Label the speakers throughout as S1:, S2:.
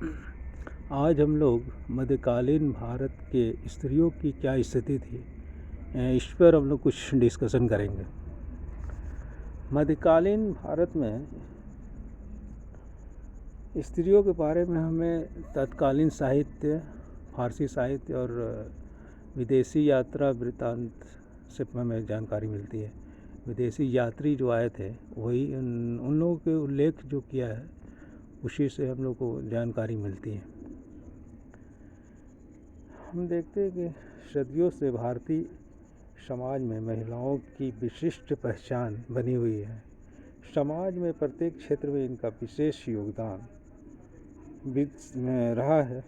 S1: आज हम लोग मध्यकालीन भारत के स्त्रियों की क्या स्थिति थी, इस पर हम लोग कुछ डिस्कशन करेंगे। मध्यकालीन भारत में स्त्रियों के बारे में हमें तत्कालीन साहित्य, फारसी साहित्य और विदेशी यात्रा वृत्तांत से हमें जानकारी मिलती है। विदेशी यात्री जो आए थे वही उन लोगों के उल्लेख जो किया है उसी से हम लोग को जानकारी मिलती है। हम देखते हैं कि सदियों से भारतीय समाज में महिलाओं की विशिष्ट पहचान बनी हुई है। समाज में प्रत्येक क्षेत्र में इनका विशेष योगदान रहा है।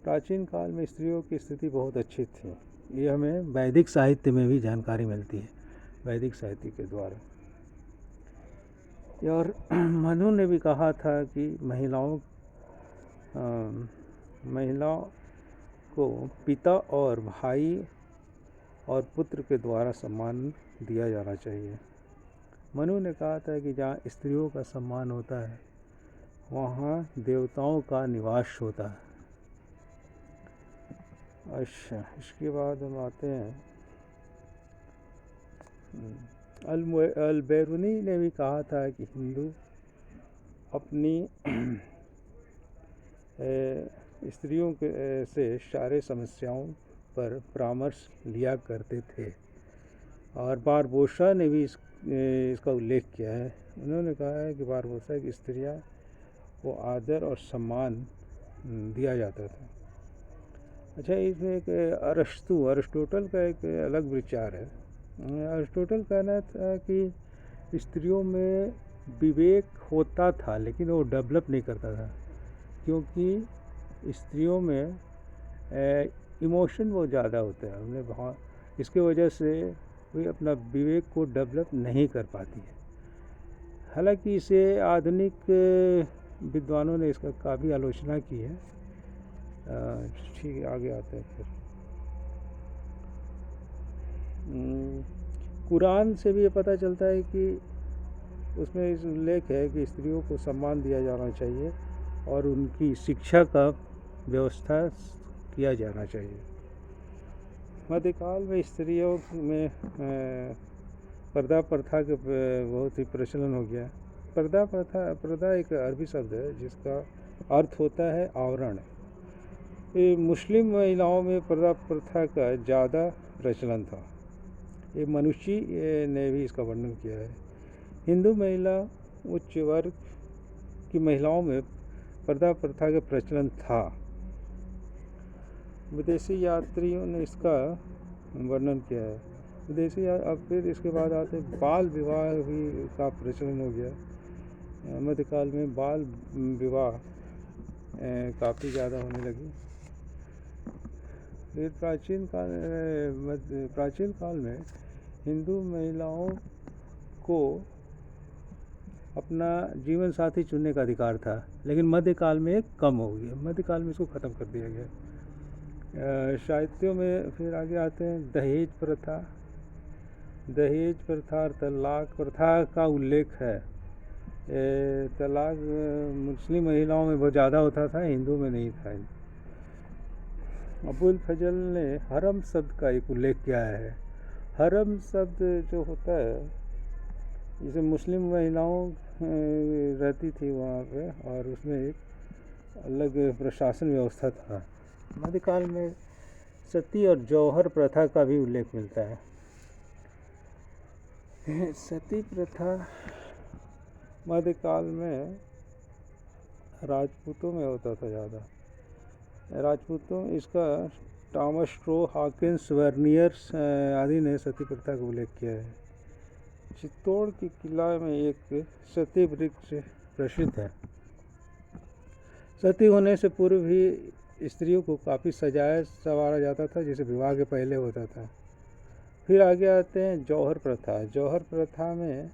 S1: प्राचीन काल में स्त्रियों की स्थिति बहुत अच्छी थी। ये हमें वैदिक साहित्य में भी जानकारी मिलती है, वैदिक साहित्य के द्वारा। और मनु ने भी कहा था कि महिलाओं को पिता और भाई और पुत्र के द्वारा सम्मान दिया जाना चाहिए। मनु ने कहा था कि जहाँ स्त्रियों का सम्मान होता है वहाँ देवताओं का निवास होता है। अच्छा, इसके बाद हम आते हैं, अल-बेरूनी ने भी कहा था कि हिंदू अपनी स्त्रियों से सारे समस्याओं पर परामर्श लिया करते थे। और बारबोसा ने भी इसका उल्लेख किया है। उन्होंने कहा है कि बारबोसा की स्त्रियां को आदर और सम्मान दिया जाता था। अच्छा, इसमें एक अरिस्टोटल का एक अलग विचार है। अरिस्टोटल कहना था कि स्त्रियों में विवेक होता था लेकिन वो डेवलप नहीं करता था, क्योंकि स्त्रियों में इमोशन बहुत ज़्यादा होता है। उन्हें इसके वजह से वे अपना विवेक को डेवलप नहीं कर पाती है। हालांकि इसे आधुनिक विद्वानों ने इसका काफ़ी आलोचना की है। ठीक है, आगे आते हैं फिर। कुरान से भी ये पता चलता है कि उसमें इस उल्लेख है कि स्त्रियों को सम्मान दिया जाना चाहिए और उनकी शिक्षा का व्यवस्था किया जाना चाहिए। मध्यकाल में स्त्रियों में पर्दा प्रथा के बहुत ही प्रचलन हो गया। पर्दा एक अरबी शब्द है जिसका अर्थ होता है आवरण। ये मुस्लिम महिलाओं में पर्दा प्रथा का ज़्यादा प्रचलन था। ये मनुष्य ने भी इसका वर्णन किया है। हिंदू महिला उच्च वर्ग की महिलाओं में पर्दा प्रथा का प्रचलन था। विदेशी यात्रियों ने इसका वर्णन किया है। अब फिर इसके बाद आते बाल विवाह भी का प्रचलन हो गया। मध्यकाल में बाल विवाह काफ़ी ज़्यादा होने लगी। फिर प्राचीन काल में हिंदू महिलाओं को अपना जीवन साथी चुनने का अधिकार था, लेकिन मध्यकाल में कम हो गया। मध्यकाल में इसको ख़त्म कर दिया गया। साहित्यों में फिर आगे आते हैं दहेज प्रथा और तलाक प्रथा का उल्लेख है। तलाक मुस्लिम महिलाओं में बहुत ज़्यादा होता था, हिंदू में नहीं था। अबुल फजल ने हरम शब्द का एक उल्लेख किया है। हरम शब्द जो होता है, जैसे मुस्लिम महिलाओं रहती थी वहाँ पे और उसमें एक अलग प्रशासन व्यवस्था था। मध्यकाल में सती और जौहर प्रथा का भी उल्लेख मिलता है। सती प्रथा मध्यकाल में राजपूतों में होता था ज़्यादा। राजपूतों इसका टॉमस स्ट्रो, हॉकिंस, वर्नियर्स आदि ने सती प्रथा का उल्लेख किया है। चित्तौड़ की किला में एक सती वृक्ष प्रसिद्ध है। सती होने से पूर्व भी स्त्रियों को काफ़ी सजाया संवारा जाता था, जैसे विवाह के पहले होता था। फिर आगे आते हैं जौहर प्रथा। जौहर प्रथा में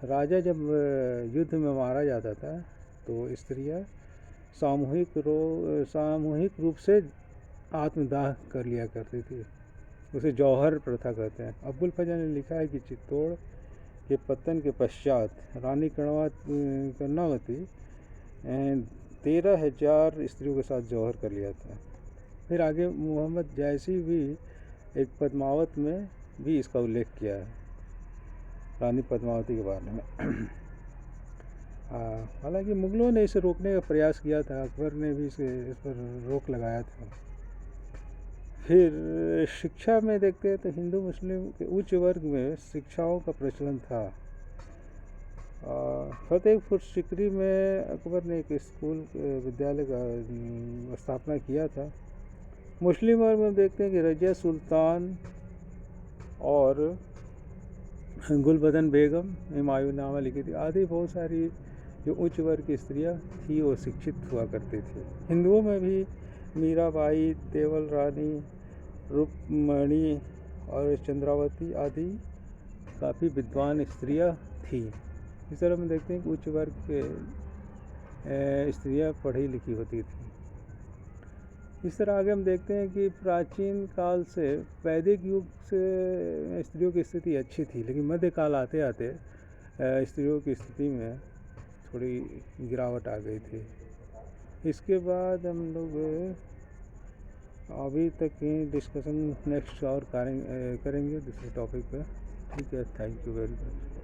S1: राजा जब युद्ध में मारा जाता था तो स्त्रियां सामूहिक रूप से आत्मदाह कर लिया करती थी। उसे जौहर प्रथा कहते हैं। अबुल फजल ने लिखा है कि चित्तौड़ के पतन के पश्चात रानी कर्णावती 13,000 स्त्रियों के साथ जौहर कर लिया था। फिर आगे मोहम्मद जायसी भी एक पद्मावत में भी इसका उल्लेख किया है, रानी पद्मावती के बारे में। हालांकि मुग़लों ने इसे रोकने का प्रयास किया था, अकबर ने भी इस पर रोक लगाया था। फिर शिक्षा में देखते हैं तो हिंदू मुस्लिम के उच्च वर्ग में शिक्षाओं का प्रचलन था। फतेहपुर सिकरी में अकबर ने एक स्कूल विद्यालय का स्थापना किया था। मुस्लिम वर्ग में देखते हैं कि रजिया सुल्तान और गुलबदन बेगम, हुमायूंनामा लिखी थी, आदि बहुत सारी जो उच्च वर्ग की स्त्रियां थी वो शिक्षित हुआ करती थी। हिंदुओं में भी मीराबाई, देवल रानी, रुक्मणी और चंद्रावती आदि काफ़ी विद्वान स्त्रियां थी। इस तरह हम देखते हैं कि उच्च वर्ग के स्त्रियां पढ़ी लिखी होती थी। इस तरह आगे हम देखते हैं कि प्राचीन काल से वैदिक युग से स्त्रियों की स्थिति अच्छी थी, लेकिन मध्यकाल आते आते स्त्रियों की स्थिति में थोड़ी गिरावट आ गई थी। इसके बाद हम लोग अभी तक की डिस्कशन नेक्स्ट और करेंगे दूसरे टॉपिक पे। ठीक है, थैंक यू वेरी मच।